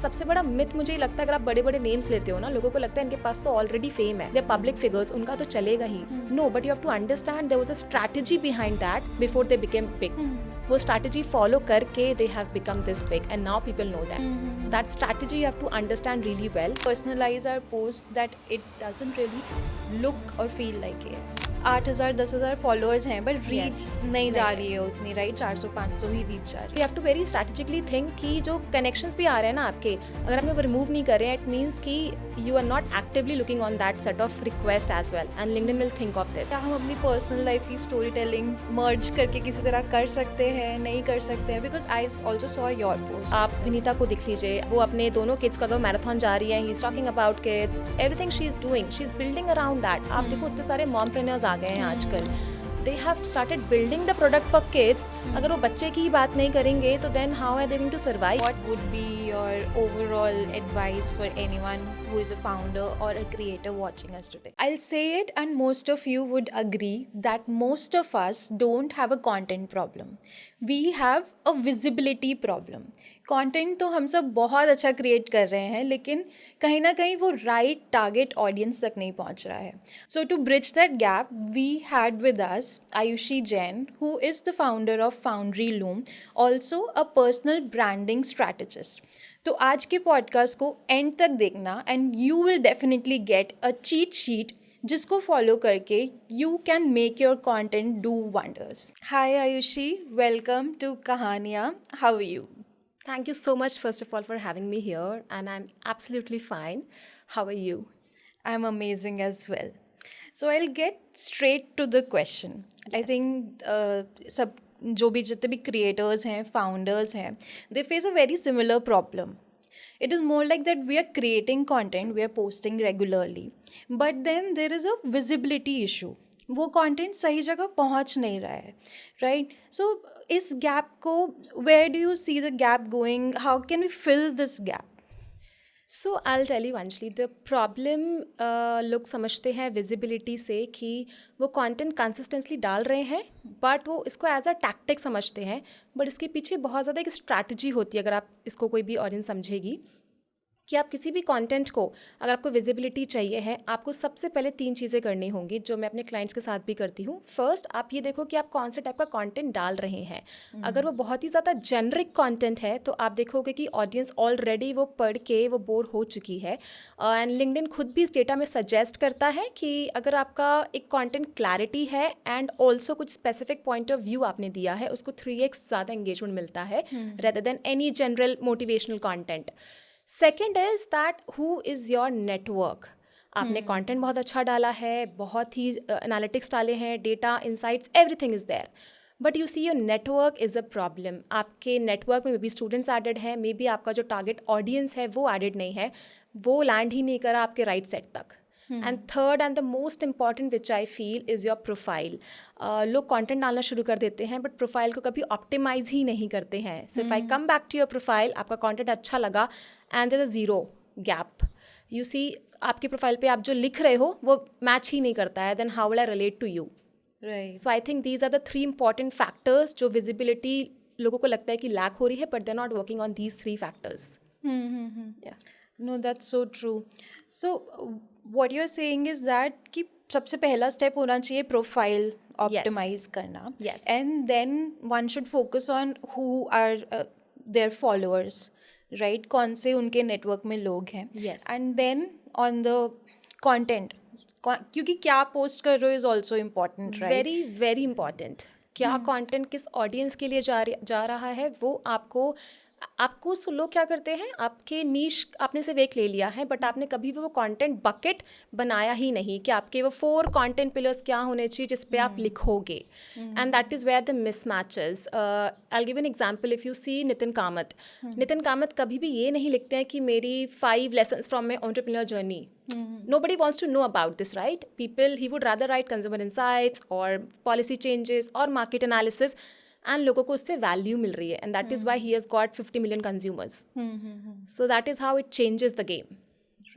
सबसे बड़ा मिथ मुझे लगता है, अगर आप बड़े बड़े नेम्स लेते हो ना, लोगों को लगता है इनके पास तो ऑलरेडी फेम है, दे पब्लिक फिगर्स, उनका तो चलेगा ही. No, but you have to understand there was a strategy behind that before they became big. वो स्ट्रैटेजी फॉलो करके they have become this big and now people know that. So that strategy you have to understand really well. Personalize our post that it doesn't really look or feel like it. 8,000 10,000 followers हैं but reach नहीं जा रही है उतनी, right? 400-500 ही reach जा रही You have to very strategically think कि जो connections भी आ रहे हैं ना आपके, अगर आपने वो रिमूव नहीं कर रहे हैं, it means कि you are not actively looking on that set of request as well, and LinkedIn will think of this. क्या हम अपनी पर्सनल लाइफ की स्टोरी टेलिंग मर्ज करके किसी तरह कर सकते हैं, नहीं कर सकते हैं? Because I also saw your post. आप विनीता को देख लीजिए, वो अपने दोनों किड्स को, अगर मैराथन जा रही है, he is talking about kids, everything she is doing, she is building around that. आप देखो इतने सारे मॉमप्रेन्योर्स आ गए हैं आजकल, they have started building the product for kids. अगर वो बच्चे की बात नहीं करेंगे तो then how are they going to survive? What would be your overall advice for anyone who is a founder or a creator watching us today? I'll say it, and most of you would agree that most of us don't have a content problem. We have a visibility problem. Content तो हम सब बहुत अच्छा create कर रहे हैं, लेकिन कहीं ना कहीं वो राइट टारगेट ऑडियंस तक नहीं पहुंच रहा है. So to bridge that gap we had with us Ayushi Jain, who is the founder of Foundry Loom, also a personal branding strategist. तो आज के पॉडकास्ट को एंड तक देखना and you will definitely get a cheat sheet जिसको follow करके you can make your content do wonders. Hi Ayushi, welcome to Kahaniyan. How are you? Thank you so much, first of all, for having me here, and I'm absolutely fine. How are you? I'm amazing as well. So I'll get straight to the question. I Yes. think सब जो भी जितने भी creators हैं, founders हैं, they face a very similar problem. It is more like that we are creating content, we are posting regularly, but then there is a visibility issue. वो content सही जगह पहुंच नहीं रहा है, राइट? सो इस गैप को, where do you see the gap going? How can we fill this gap? So I'll tell you, Anjali, the problem लोग समझते हैं विजिबिलिटी से कि वो कंटेंट कंसिस्टेंटली डाल रहे हैं, बट वो इसको एज अ टैक्टिक समझते हैं. बट इसके पीछे बहुत ज़्यादा एक स्ट्रैटेजी होती है, अगर आप इसको कोई भी ऑडियंस समझेगी, कि आप किसी भी कंटेंट को, अगर आपको विजिबिलिटी चाहिए है, आपको सबसे पहले 3 चीज़ें करनी होंगी, जो मैं अपने क्लाइंट्स के साथ भी करती हूँ. फर्स्ट, आप ये देखो कि आप कौन से टाइप का कंटेंट डाल रहे हैं. अगर वो बहुत ही ज़्यादा जेनरिक कंटेंट है तो आप देखोगे कि ऑडियंस ऑलरेडी वो पढ़ के वो बोर हो चुकी है. एंड लिंक्डइन खुद भी इस डेटा में सजेस्ट करता है कि अगर आपका एक कंटेंट क्लैरिटी है एंड ऑल्सो कुछ स्पेसिफिक पॉइंट ऑफ व्यू आपने दिया है, उसको 3x ज़्यादा एंगेजमेंट मिलता है rather than any general motivational content. Second is that who is your network. आपने कंटेंट बहुत अच्छा डाला है, बहुत ही एनालिटिक्स डाले हैं, data insights everything is there, but you see your network is a problem. आपके नेटवर्क में मे बी स्टूडेंट्स एडेड हैं, मे बी आपका जो टारगेट ऑडियंस है वो एडेड नहीं है, वो लैंड ही नहीं करा आपके राइट सेट तक. And third and the most important which I feel is your profile. लोग कंटेंट डालना शुरू कर देते हैं बट प्रोफाइल को कभी ऑप्टिमाइज ही नहीं करते हैं. So if I come back to your profile, आपका कंटेंट अच्छा लगा and there is a zero gap, you see आपकी प्रोफाइल पे आप जो लिख रहे हो वो मैच ही नहीं करता है, then how will I relate to you? Right. So I think these are the 3 important factors जो विजिबिलिटी लोगों को लगता है कि लैक हो रही है, but they are not working on these 3 factors. No, that's so true. So what you're saying is that कि सबसे पहला स्टेप होना चाहिए प्रोफाइल ऑप्टिमाइज करना. Yes. And then one should focus on who are their followers, right? कौन से उनके network में लोग हैं. Yes. And then on the content, क्योंकि क्या पोस्ट कर रहे हो is also important, right? Very very important. क्या कंटेंट किस ऑडियंस के लिए जा रहा है, वो आपको लोग क्या करते हैं, आपके नीश आपने सिर्फ एक ले लिया है, बट आपने कभी भी वो कंटेंट बकेट बनाया ही नहीं कि आपके वो 4 कंटेंट पिलर्स क्या होने चाहिए जिस पे आप लिखोगे. And that is where the mismatches. I give an example. If you see Nitin Kamath कभी भी ये नहीं लिखते हैं कि मेरी 5 lessons from my entrepreneur journey. Nobody wants to know about this, right? He would rather write consumer insights or policy changes or market analysis, and लोगों को उससे value मिल रही है, and that is why he has got 50 million consumers. So that is how it changes the game.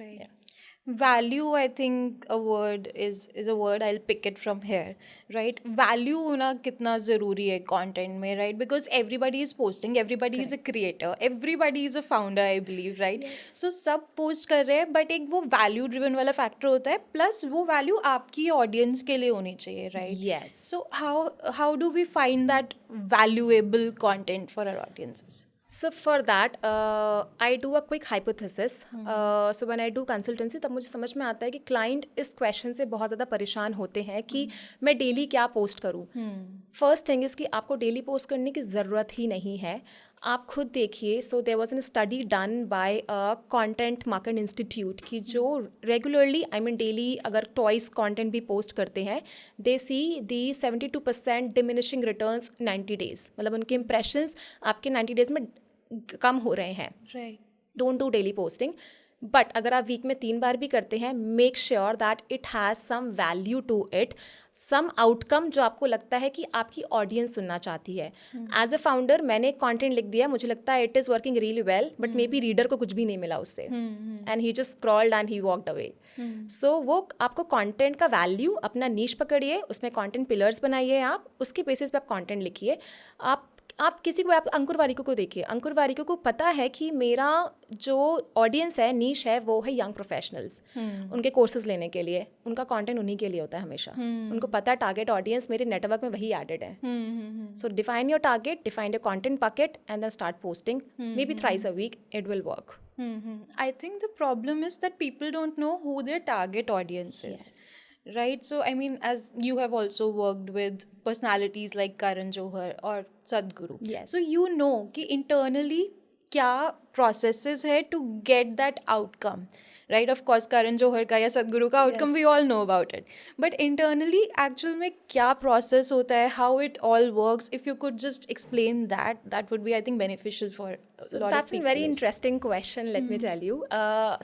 Right. Yeah. Value, I think a word is a word. I'll pick it from here, right? Value होना कितना ज़रूरी है content में, right? Because everybody is posting, everybody is a creator, everybody is a founder, I believe, right? Yes. So सब post कर रहे हैं, but एक वो value driven वाला factor होता है, plus वो value आपकी audience के लिए होनी चाहिए, right? Yes. So how do we find that valuable content for our audiences? So for that, I do a quick hypothesis. So when I do consultancy, तब मुझे समझ में आता है कि क्लाइंट इस क्वेश्चन से बहुत ज़्यादा परेशान होते हैं कि मैं डेली क्या पोस्ट करूँ. फर्स्ट थिंग इज़ कि आपको डेली पोस्ट करने की ज़रूरत ही नहीं है. आप खुद देखिए. So there was an study done by content market institute की जो रेगुलरली डेली अगर टॉइस कंटेंट भी पोस्ट करते हैं, they see the 72% diminishing returns 90 days. मतलब उनके इंप्रेशंस आपके 90 डेज में कम हो रहे हैं. Right. Don't do daily posting. But अगर आप वीक में 3 बार भी करते हैं, make sure that it has some value to it, some outcome जो आपको लगता है कि आपकी ऑडियंस सुनना चाहती है. एज अ फाउंडर मैंने एक कंटेंट लिख दिया, मुझे लगता है it is working really well, but maybe reader को कुछ भी नहीं मिला उससे, and he just scrolled and he walked away. So वो आपको कंटेंट का वैल्यू, अपना नीश पकड़िए, उसमें कंटेंट पिलर्स बनाइए, आप उसके बेसिस पे आप कंटेंट लिखिए. आप किसी को, आप अंकुर वारिको को देखिए. अंकुर वारिको को पता है कि मेरा जो ऑडियंस है, नीश है, वो है यंग प्रोफेशनल्स. उनके कोर्सेज लेने के लिए उनका कंटेंट उन्हीं के लिए होता है हमेशा. उनको पता है टारगेट ऑडियंस मेरे नेटवर्क में वही एडेड है. So define your target, define your content bucket, and then start posting. May be thrice a week, it will work. I think the problem is that people don't know who their target audience is. Right? So, I mean, as you have also worked with personalities like Karan Johar or Sadhguru. Yes. So, you know कि internally क्या processes है to get that outcome. Right? Of course, Karan Johar का या Sadhguru का outcome, Yes. we all know about it. But internally, actual में क्या process होता है, how it all works, if you could just explain that, that would be, I think, beneficial for a So lot of that's a people. very interesting question, let me tell you.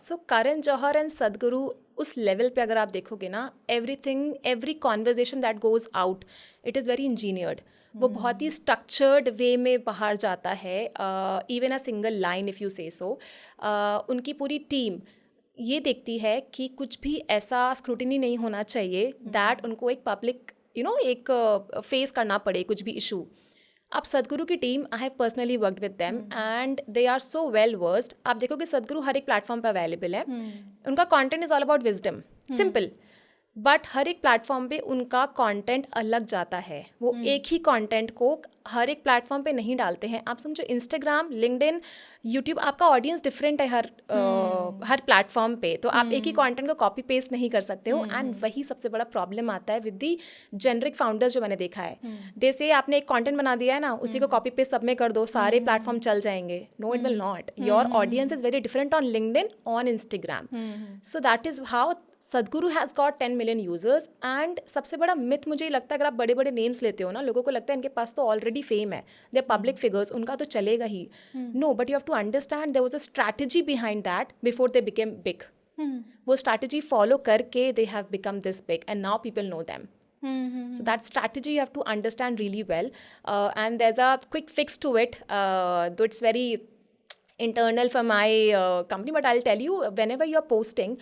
So Karan Johar and Sadhguru, उस level पे अगर आप देखोगे ना, everything, every conversation that goes out, it is very engineered. वो बहुत ही structured way में बाहर जाता है. Even a single line if you से सो. उनकी पूरी टीम ये देखती है कि कुछ भी ऐसा स्क्रूटिनी नहीं होना चाहिए दैट उनको एक पब्लिक एक फेस करना पड़े कुछ भी इशू. अब सदगुरु की team, I have personally worked with them and they are so well versed. आप देखोगे सदगुरु हर एक प्लेटफॉर्म पे अवेलेबल है. उनका content is all about wisdom, simple. But हर एक प्लेटफॉर्म पे उनका कंटेंट अलग जाता है. वो एक ही कंटेंट को हर एक प्लेटफॉर्म पे नहीं डालते हैं. आप समझो इंस्टाग्राम, लिंक्डइन, यूट्यूब, आपका ऑडियंस डिफरेंट है हर प्लेटफॉर्म पे. तो आप एक ही कंटेंट को कॉपी पेस्ट नहीं कर सकते हो. एंड वही सबसे बड़ा प्रॉब्लम आता है विद दी जेनरिक फाउंडर्स जो मैंने देखा है. जैसे आपने एक कंटेंट बना दिया है ना, उसी को कॉपी पेस्ट सब में कर दो, सारे प्लेटफॉर्म चल जाएंगे. No, it will not. Your audience is very different on LinkedIn, on Instagram. So that is how Sadhguru has got 10 million users. And सबसे बड़ा मिथ मुझे लगता है, अगर आप बड़े बड़े नेम्स लेते हो ना, लोगों को लगता है इनके पास तो ऑलरेडी फेम है, दे आर पब्लिक फिगर्स, उनका तो चलेगा ही. No, but you have to understand there was a strategy behind that before they became big. वो स्ट्रैटेजी फॉलो करके they have become this big and now people know them. So that strategy you have to understand really well, and there's a quick fix to it, though it's very internal for my company, but I'll tell you, whenever you are posting,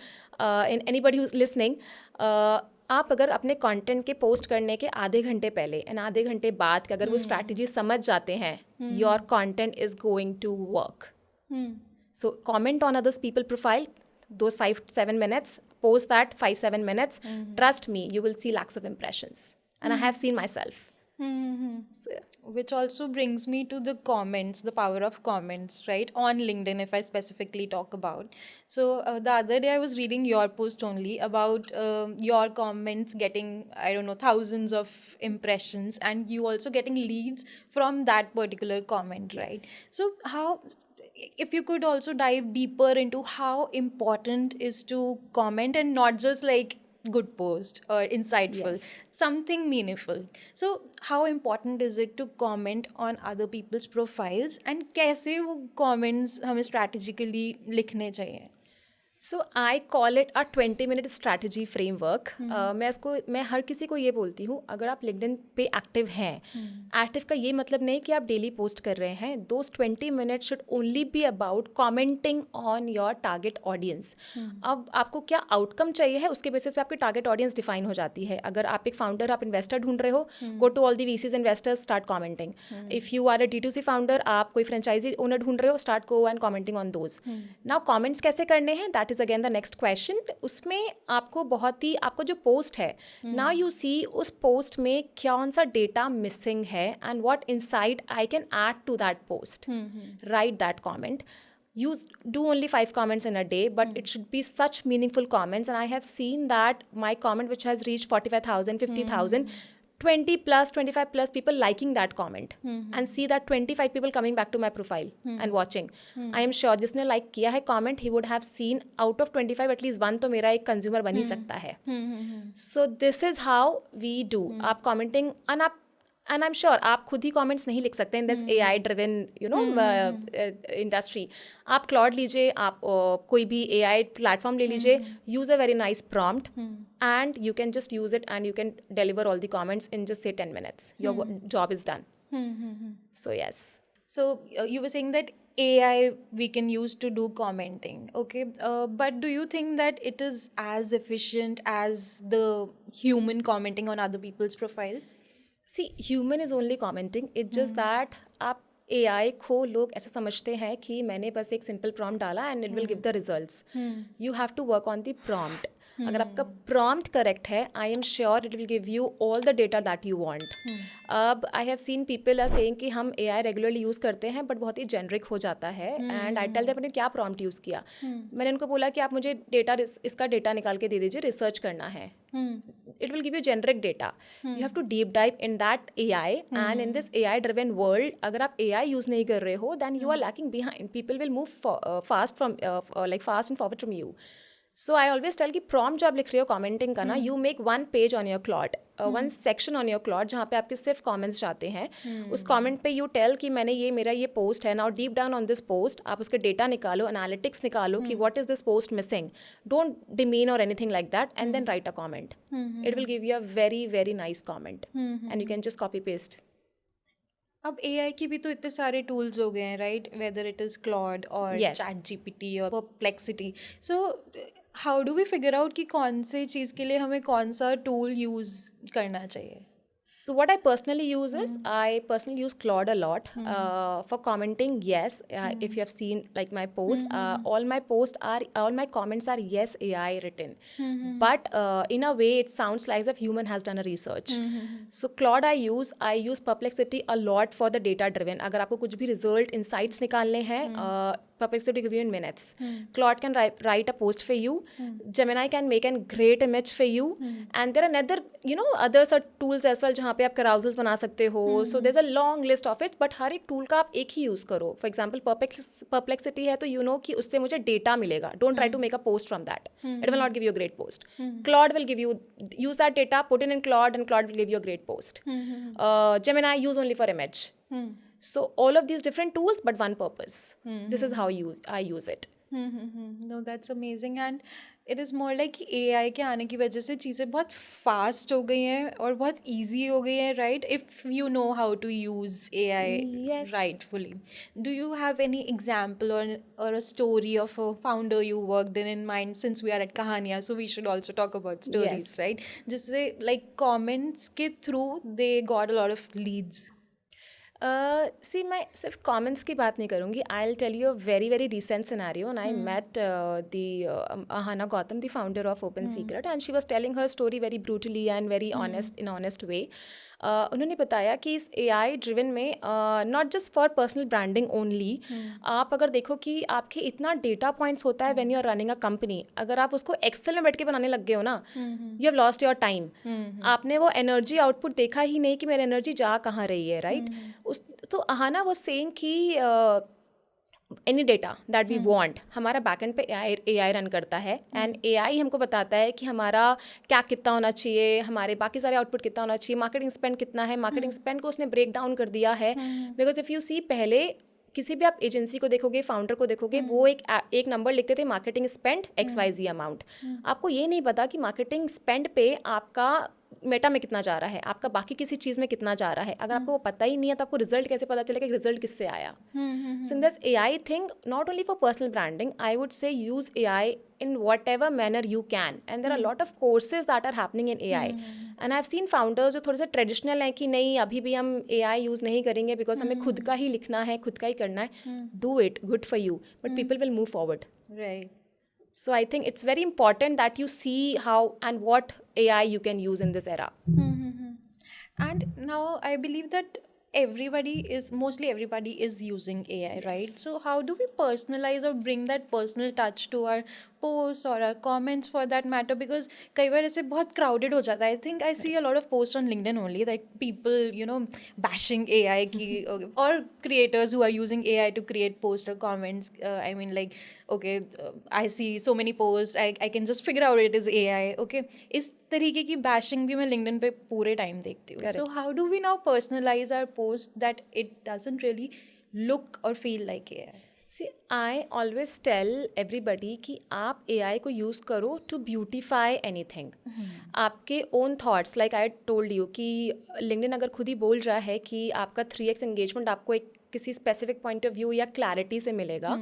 in anybody who's listening, आप अगर अपने content के post करने के आधे घंटे पहले and आधे घंटे बाद के अगर वो स्ट्रैटेजी समझ जाते हैं, your content is going to work. So comment on others people profile, those 5-7 minutes, post that 5-7 minutes. Trust me, you will see lakhs of impressions. And I have seen myself. So, Which also brings me to the comments, the power of comments, right? On LinkedIn, if I specifically talk about. So the other day I was reading your post only about your comments getting, I don't know, thousands of impressions, and you also getting leads from that particular comment, right? So how, if you could also dive deeper into how important is to comment and not just like good post or insightful, Yes. something meaningful. So how important is it to comment on other people's profiles, and कैसे वो comments हमें strategically लिखने चाहिए? So I call it a 20-minute strategy framework. मैं हर किसी को ये बोलती हूँ, अगर आप लिंक्डइन पे एक्टिव हैं, एक्टिव का ये मतलब नहीं कि आप डेली पोस्ट कर रहे हैं. Those 20 minutes should only be about commenting on your target audience. अब आपको क्या आउटकम चाहिए है, उसके बेसिस पे आपकी टारगेट ऑडियंस डिफाइन हो जाती है. अगर आप एक फाउंडर, आप इन्वेस्टर ढूंढ रहे हो, go to all the VCs investors, start commenting. If you are a D2C founder, आप कोई फ्रेंचाइजी ओनर ढूंढ रहे हो, start go and commenting on those. Now comments कैसे करने हैं, that is again the next question. उसमें आपको बहुत ही, आपको जो पोस्ट है, नाउ यू सी उस पोस्ट में कौन सा डेटा मिसिंग है and what insight I can add to that post. Right that comment. You do only 5 comments in a day, but it should be such meaningful comments. And I have seen that my comment, which has reached 45,000, 50,000, 20 plus, 25 plus people liking that comment, and see that 25 people coming back to my profile and watching. I am sure जिसने like किया है comment, he would have seen out of 25 at least one तो मेरा एक consumer बन ही सकता है. So this is how we do. आप commenting and I'm sure आप खुद ही कमेंट्स नहीं लिख सकते इन दिस AI ड्रिवन इंडस्ट्री. आप क्लॉड लीजिए, आप कोई भी AI प्लेटफॉर्म ले लीजिए, use a very nice prompt and you can just use it and you can deliver all the comments in just say 10 minutes. Your job is done. So yes. So you were saying that AI we can use to do commenting, okay? But do you think that it is as efficient as the human commenting on other people's profile? See human is only commenting. It's just that आप AI को लोग ऐसा समझते हैं कि मैंने बस एक सिंपल प्रॉम्प्ट डाला and it will give the results. You have to work on the prompt. अगर आपका प्रॉम्प्ट करेक्ट है, I am sure it will give you all the data that you want. अब I have seen people are saying कि हम AI regularly use करते हैं but बहुत ही generic हो जाता है. एंड आई टेल देम आपने क्या प्रॉम्प्ट यूज़ किया. मैंने उनको बोला कि आप मुझे डेटा, इसका डेटा निकाल के दे दीजिए, रिसर्च करना है. It will give you generic data. You have to deep dive in that AI, and in this AI driven world, अगर आप AI use नहीं कर रहे हो, then you are lacking behind. People will move fast and forward from you. So I always tell कि prompt जो आप लिख रहे हो commenting का ना, you make one page on your Claude, one section on your Claude जहाँ पे आपके सिर्फ comments जाते हैं. उस comment पे you tell कि मेरा ये post है, now deep down on this post आप उसके data निकालो, analytics निकालो कि what is this post missing. Don't demean or anything like that, and then write a comment. It will give you a very very nice comment, and you can just copy paste. अब AI की भी तो इतने सारे tools हो गए हैं, right? Whether it is Claude और Yes. ChatGPT और Perplexity. So how do we figure out कि कौन से चीज़ के लिए हमें कौन सा टूल यूज़ करना चाहिए? So what I personally use is, I personally use Claude a lot. For commenting, yes. If you have seen like my post, all my comments are yes AI written. But in a way, it sounds like as if human has done a research. So Claude I use Perplexity a lot for the data driven. अगर आपको कुछ भी result insights निकालने हैं, Perplexity give you in minutes. Claude can write a post for you. Gemini can make a great image for you. And there are others are tools as well जहाँ पे आप carousels बना सकते हो. So there's a long list of it. But हर एक tool का आप एक ही use करो. For example, Perplexity है तो you know कि उससे मुझे data मिलेगा. Don't try to make a post from that. It will not give you a great post. Claude will give you, use that data, put it in Claude, and Claude will give you a great post. Gemini use only for image. So all of these different tools, but one purpose. This is how I use it. No, that's amazing. And it is more like AI के आने की वजह से चीज़ें बहुत fast हो गई हैं और बहुत ईजी हो गई हैं, right? If you know how to use AI Yes. rightfully. Do you have any example or a story of a founder you worked in mind? Since we are at Kahaniya, so we should also talk about stories, Yes. right? जिससे like comments के through they got a lot of leads. See, मैं सिर्फ comments की बात नहीं करूँगी. I will tell you a very very recent scenario. And I met the Ahana Gautam, the founder of Open Secret, and she was telling her story very brutally and very honest way. उन्होंने बताया कि इस AI driven में not just for personal branding only, आप अगर देखो कि आपके इतना डेटा पॉइंट्स होता है when you are running a company. अगर आप उसको एक्सेल में बैठ के बनाने लग गए हो ना, you have lost your time. आपने वो एनर्जी आउटपुट देखा ही नहीं कि मेरी एनर्जी जा कहाँ रही है, राइट? तो अहाना वाज सेइंग कि any data that we want, हमारा बैकएंड पे AI रन करता है. एंड AI हमको बताता है कि हमारा क्या कितना होना चाहिए, हमारे बाकी सारे आउटपुट कितना होना चाहिए, मार्केटिंग स्पेंड कितना है. मार्केटिंग स्पेंड को उसने ब्रेक डाउन कर दिया है. बिकॉज इफ़ यू सी, पहले किसी भी आप एजेंसी को देखोगे, फाउंडर को देखोगे, वो एक नंबर लिखते थे, मार्केटिंग स्पेंड XYZ अमाउंट। आपको ये नहीं पता कि मार्केटिंग स्पेंड पे आपका मेटा में कितना जा रहा है, आपका बाकी किसी चीज़ में कितना जा रहा है। अगर आपको वो पता ही नहीं है तो आपको रिजल्ट कैसे पता चलेगा कि रिजल्ट किससे आया। So in this AI thing, not only for personal branding, I would say use AI in whatever manner you can, and there are a lot of courses that are happening in AI. And I've seen founders जो थोड़े से traditional हैं कि नहीं अभी भी हम AI use नहीं करेंगे बिकॉज हमें खुद का ही लिखना है, खुद का ही करना है। Do it, good for you, but people will move forward. Right. So I think it's very important that you see how and what AI you can use in this era. And now I believe that mostly everybody is using AI, right? So how do we personalize or bring that personal touch to our posts or our comments for that matter? Because कई बार ऐसे बहुत crowded हो जाता है. I think I see a lot of posts on LinkedIn only, like people, bashing AI की or creators who are using AI to create posts or comments. I mean, like, okay, I see so many posts, I can just figure out it is AI. Okay, इस तरीके की bashing भी मैं LinkedIn पे पूरे time देखती हूँ. So how do we now personalize our post that it doesn't really look or feel like AI? See, I always tell everybody कि आप AI को यूज़ करो to beautify anything. आपके own thoughts, like I told you कि LinkedIn अगर खुद ही बोल रहा है कि आपका 3x engagement आपको एक किसी specific point of view या clarity से मिलेगा,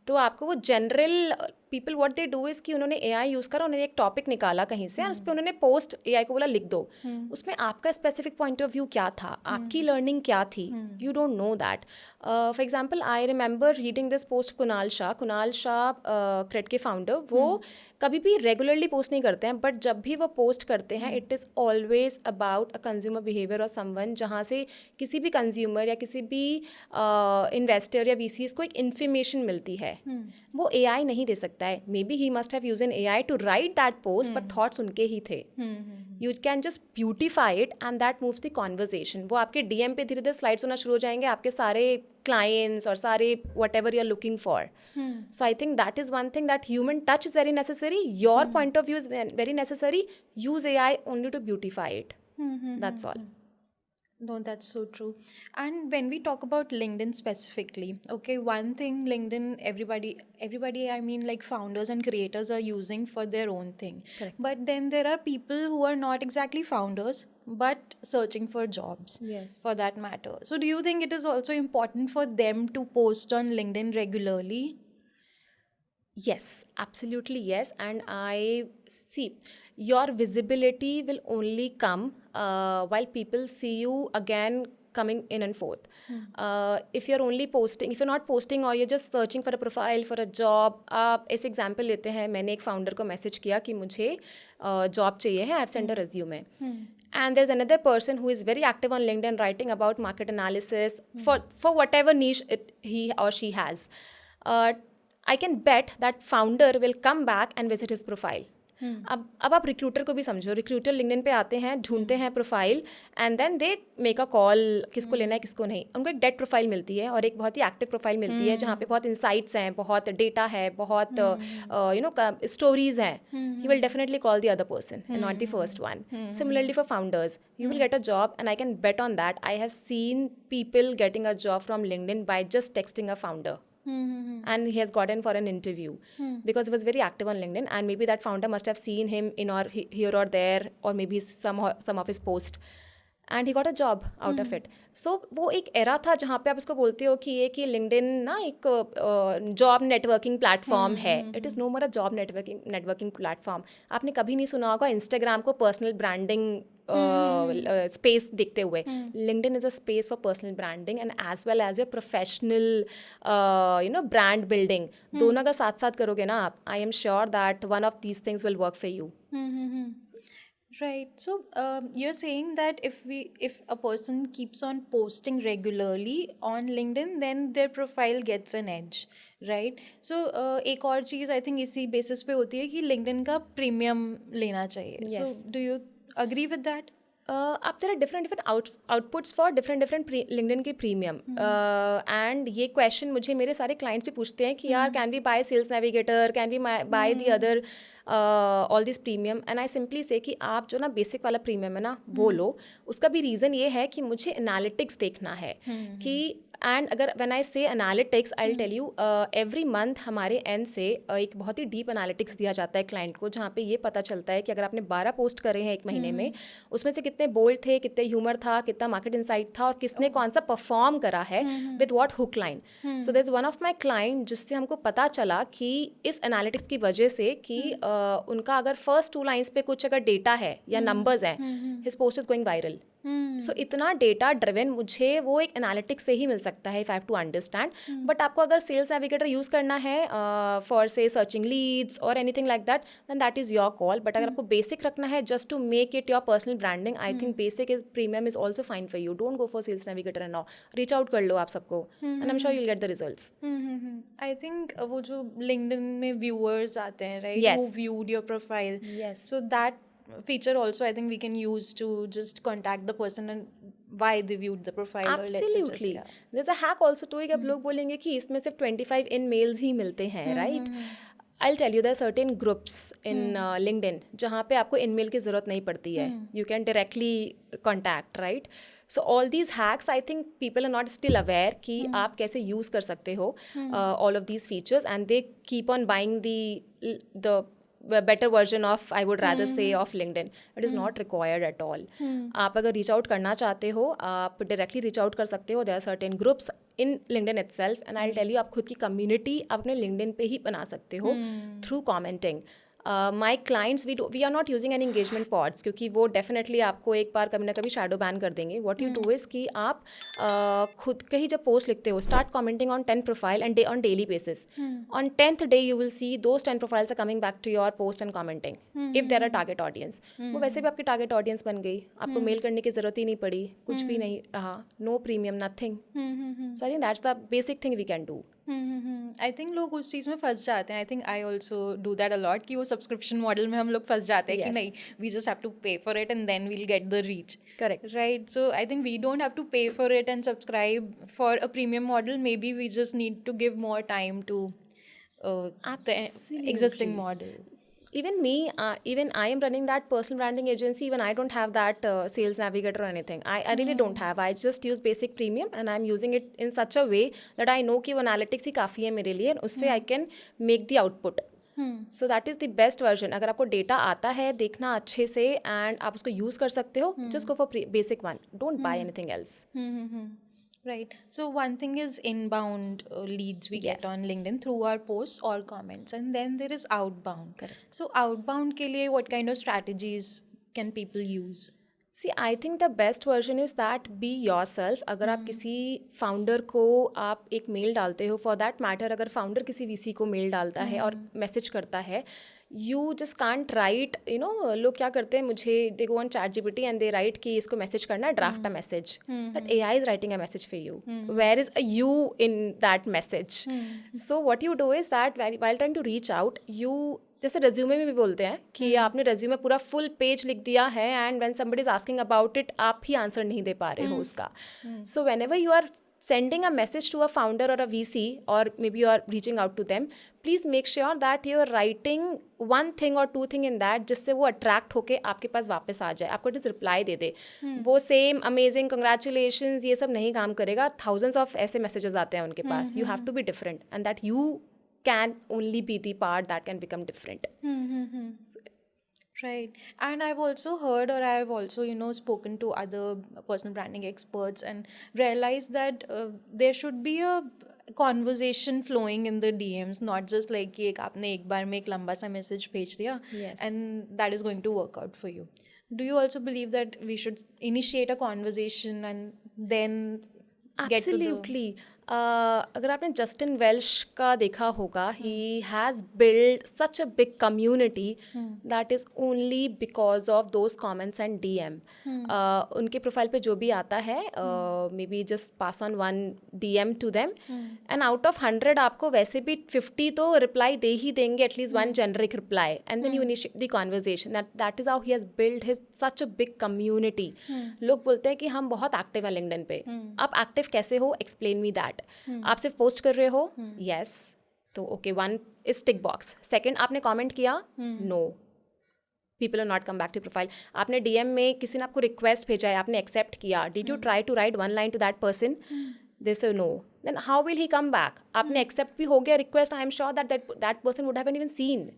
तो आपको वो general people what they do is कि उन्होंने AI यूज़ करा, उन्होंने एक टॉपिक निकाला कहीं से और उस पर उन्होंने पोस्ट AI को बोला लिख दो। उसमें आपका स्पेसिफिक पॉइंट ऑफ व्यू क्या था, आपकी लर्निंग क्या थी, you don't know that. For example I remember reading this post Kunal Shah CRED के फाउंडर, वो कभी भी रेगुलरली पोस्ट नहीं करते हैं, बट जब भी वो पोस्ट करते हैं it is always about a consumer behaviour और समवन, जहाँ से किसी भी कंज्यूमर या किसी भी इन्वेस्टर या VCs को एक इन्फॉर्मेशन मिलती है। वो AI नहीं दे सकता है। Maybe he must have use an AI to write that post, but thoughts उनके ही थे। You can just beautify it and that moves the conversation. वो आपके DM पे धीरे धीरे स्लाइड्स होना शुरू हो जाएंगे, आपके सारे clients और सारे whatever you're looking for. So I think that is one thing, that human touch is very necessary. Your point of view is very necessary. Use AI only to beautify it. That's all. No, that's so true. And when we talk about LinkedIn specifically, okay, one thing LinkedIn, everybody, I mean, like founders and creators are using for their own thing. Correct. But then there are people who are not exactly founders, but searching for jobs. Yes. For that matter. So do you think it is also important for them to post on LinkedIn regularly? Yes, absolutely yes. And I see your visibility will only come while people see you again coming in and forth. If you're only posting, if you're not posting or you're just searching for a profile for a job, आप ऐसे example लेते हैं, मैंने एक founder को message किया कि मुझे जॉब चाहिए है, I have send a resume. And there's another person who is very active on LinkedIn writing about market analysis for whatever niche he or she has. I can bet that founder will come back and visit his profile. अब आप recruiter को भी समझो, recruiter LinkedIn पे आते हैं, ढूंढते हैं profile and then they make a call, किसको लेना है किसको नहीं। उनको एक डेड प्रोफाइल मिलती है और एक बहुत ही एक्टिव प्रोफाइल मिलती है जहाँ पे बहुत इंसाइट्स हैं, बहुत डेटा है, बहुत स्टोरीज हैं। He will definitely call the other person and not the first one. Similarly for founders, you will get a job, and I can bet on that. I have seen people getting a job from LinkedIn by just texting a founder. And he has gotten for an interview because he was very active on LinkedIn, and maybe that founder must have seen him in or here or there, or maybe some of his post, and he got a job out of it. So वो एक era था जहाँ पे आप इसको बोलते हो कि ये कि LinkedIn ना एक जॉब नेटवर्किंग प्लेटफॉर्म है. It is no more a job networking platform. आपने कभी नहीं सुना होगा इंस्टाग्राम को पर्सनल ब्रांडिंग स्पेस देखते हुए. LinkedIn is a space for personal branding and as well as your professional brand building. दोनों अगर साथ साथ करोगे ना आप, I am sure that one of these things will work for you. Right. So you're saying that if a person keeps on posting regularly on LinkedIn, then their profile gets an edge, right? So एक और चीज़ I think इसी basis पे होती है कि LinkedIn का premium लेना चाहिए. Yes. So do you agree with that? आप there are different outputs for different LinkedIn के प्रीमियम. एंड ये क्वेश्चन मुझे मेरे सारे क्लाइंट्स भी पूछते हैं कि यार can we buy Sales Navigator, can we buy the other all this premium. And I simply say कि आप जो ना बेसिक वाला प्रीमियम है ना वो लो. उसका भी रीज़न ये है कि मुझे एनालिटिक्स देखना है कि एंड अगर when I say analytics I will tell you every month हमारे एंड से एक बहुत ही डीप एनालिटिक्स दिया जाता है क्लाइंट को, जहाँ पे ये पता चलता है कि अगर आपने 12 पोस्ट करे हैं एक महीने में, उसमें से कितने बोल्ड थे, कितने ह्यूमर था, कितना मार्केट इनसाइट था, और किसने कौन सा परफॉर्म करा है with what hook line. So there is one of my client जिससे हमको पता चला कि इस एनालिटिक्स की वजह से कि उनका अगर फर्स्ट 2 लाइन्स पे कुछ अगर डेटा है या नंबर्स हैं, his post is going viral. So इतना डेटा ड्रिवन मुझे वो एक एनालिटिक्स से ही मिल सकता है, if I have to understand. But आपको अगर सेल्स नेविगेटर यूज़ करना है फॉर से सर्चिंग लीड्स और anything like that, then that is your call. But अगर आपको बेसिक रखना है just to make it your personal branding, I think basic is premium is also fine for you. Don't go for Sales Navigator and now. Reach out कर लो आप सबको and I am sure you will get the results. I think वो जो LinkedIn में viewers आते हैं, right, Yes. who viewed your profile. Yes. So that feature also I think we can use to just contact the person and why they viewed the profile. Or let's say just, Absolutely. yeah. There's a hack also to it. अब लोग बोलेंगे कि इसमें सिर्फ 25 in males ही मिलते हैं, right? I'll tell you there are certain groups in LinkedIn जहाँ पे आपको इन मेल की ज़रूरत नहीं पड़ती है. You can directly contact, right? So all these hacks, I think people are not still aware कि आप कैसे use कर सकते हो all of these features, and they keep on buying the better version of, I would rather say, of LinkedIn. It is not required at all. आप अगर reach out करना चाहते हो, आप directly reach out कर सकते हो. There are certain groups in LinkedIn itself, and I'll tell you, आप खुद की community अपने LinkedIn पे ही बना सकते हो through commenting. My clients we are not using any engagement pods, क्योंकि वो डेफिनेटली आपको एक बार कभी ना कभी शैडो बैन कर देंगे. व्हाट यू डू इज़ कि आप खुद के ही जब पोस्ट लिखते हो, start commenting on 10 profile and on daily basis. On 10th day you will see those 10 profiles are coming back to your post and commenting if there are target audience. वो वैसे भी आपकी टारगेट ऑडियंस बन गई, आपको mail करने की ज़रूरत ही नहीं पड़ी, कुछ भी नहीं रहा, no premium, nothing. So I think that's the basic thing we can do. I think लोग उस चीज़ में फंस जाते हैं. I think I also do that a lot कि वो सब्सक्रिप्शन मॉडल में हम लोग फंस जाते हैं कि Yes. नहीं, we just have to pay for it and then we'll get the reach. Correct. Right. So I think we don't have to pay for it and subscribe for a premium model. Maybe we just need to give more time to the existing model. Even me, even I am running that personal branding agency. Even I don't have that sales navigator or anything. I really don't have. I just use basic premium and I'm using it in such a way that I know कि वो analytics ही काफ़ी है मेरे लिए, और उससे I can make the output. So that is the best version. अगर आपको डेटा आता है देखना अच्छे से and आप उसको यूज़ कर सकते हो, just go for basic one. Don't buy anything else. Right. So one thing is inbound leads we get Yes. on LinkedIn through our posts or comments, and then there is outbound. Correct. So outbound के लिए what kind of strategies can people use? See I think the best version is that be yourself. अगर आप किसी founder को आप एक mail डालते हो, फॉर दैट मैटर अगर फाउंडर किसी वीसी को मेल डालता है और मैसेज करता है, you just can't write, you know, लोग क्या करते हैं, मुझे they go on ChatGPT and they write कि इसको मैसेज करना है, draft a message. That AI is writing a message for you. Where is a you in that message? So what you do is that while trying to reach out, you जैसे resume में भी बोलते हैं कि आपने resume पूरा full page लिख दिया है and when somebody is asking about it आप ही आंसर नहीं दे पा रहे हो उसका. So whenever you are sending a message to a founder or a VC, or maybe you are reaching out to them, please make sure that you are writing one thing or two thing in that जिससे वो attract होके आपके पास वापस आ जाए, आपको just reply दे दे. वो same amazing congratulations ये सब नहीं काम करेगा. thousands of ऐसे मैसेजेस आते हैं उनके पास. You have to be different and that you can only be the part that can become different. Right. And I've also heard, or I've also, you know, spoken to other personal branding experts and realized that there should be a conversation flowing in the DMs, not just like कि आपने एक बार में एक लंबा सा message भेज दिया Yes. and that is going to work out for you. Do you also believe that we should initiate a conversation and then get to the... Absolutely. अगर आपने जस्टिन वेल्श का देखा होगा, he has build such a big community that is only because of those comments and DM. उनके profile पे जो भी आता है, maybe just pass on 1 DM to them and out of 100 आपको वैसे भी 50 तो रिप्लाई दे ही देंगे, at least 1 generic reply, and then you initiate the conversation. That is how he has build his such a big community. लोग बोलते हैं कि हम बहुत एक्टिव हैं लिंक्डइन पे. आप एक्टिव कैसे हो? Explain me that. आप सिर्फ पोस्ट कर रहे हो? यस. तो okay, 1 is tick box. Second, आपने कमेंट किया? No. People are not come back to profile. आपने DM में किसी ने आपको रिक्वेस्ट भेजा है, आपने एक्सेप्ट किया. Did you try to write 1 line to that person? They say no, then how will he come back? आपने एक्सेप्ट भी हो गया request, I am sure that person would have even seen.